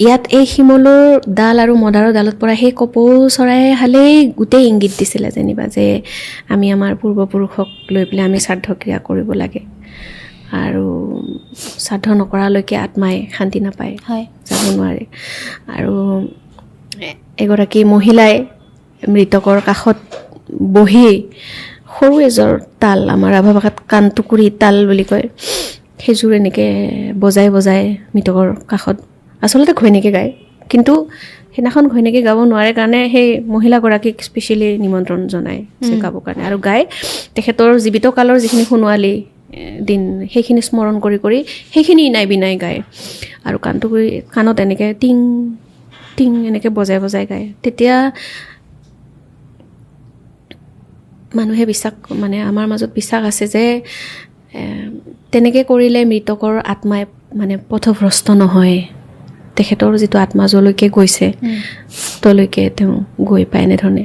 ইয়াত এই শিমলুৰ ডাল আৰু মদাৰৰ ডালত পৰা সেই কপৌ চৰাই হালেই গোটেই ইংগিত দিছিলে যেনিবা যে আমি আমাৰ পূৰ্বপুৰুষক লৈ পেলাই আমি শ্ৰাদ্ধ ক্ৰিয়া কৰিব লাগে আৰু শ্ৰাদ্ধ নকৰালৈকে আত্মাই শান্তি নাপায় যাব নোৱাৰে আৰু এগৰাকী মহিলাই মৃতকৰ কাষত বহি সৰু এজোৰ তাল আমাৰ ৰাভা ভাষাত কাণটুকুৰি তাল বুলি কয় সেইযোৰ এনেকৈ বজাই বজাই মৃতকৰ কাষত আচলতে ঘৈণীয়েকে গায় কিন্তু সেইদিনাখন ঘৈণীয়েকে গাব নোৱাৰে কাৰণে সেই মহিলাগৰাকীক স্পেচিয়েলি নিমন্ত্ৰণ জনায় যে গাবৰ কাৰণে আৰু গাই তেখেতৰ জীৱিত কালৰ যিখিনি সোণোৱালী দিন সেইখিনি স্মৰণ কৰি কৰি সেইখিনি ইনাই বিনাই গায় আৰু কাণটুকুৰি কাণত এনেকৈ টিং টিং এনেকৈ বজাই বজাই গায় তেতিয়া মানুহে বিশ্বাস মানে আমাৰ মাজত বিশ্বাস আছে যে তেনেকৈ কৰিলে মৃতকৰ আত্মাই মানে পথভ্ৰষ্ট নহয় তেখেতৰ যিটো আত্মা যলৈকে গৈছে তলৈকে তেওঁ গৈ পায় এনেধৰণে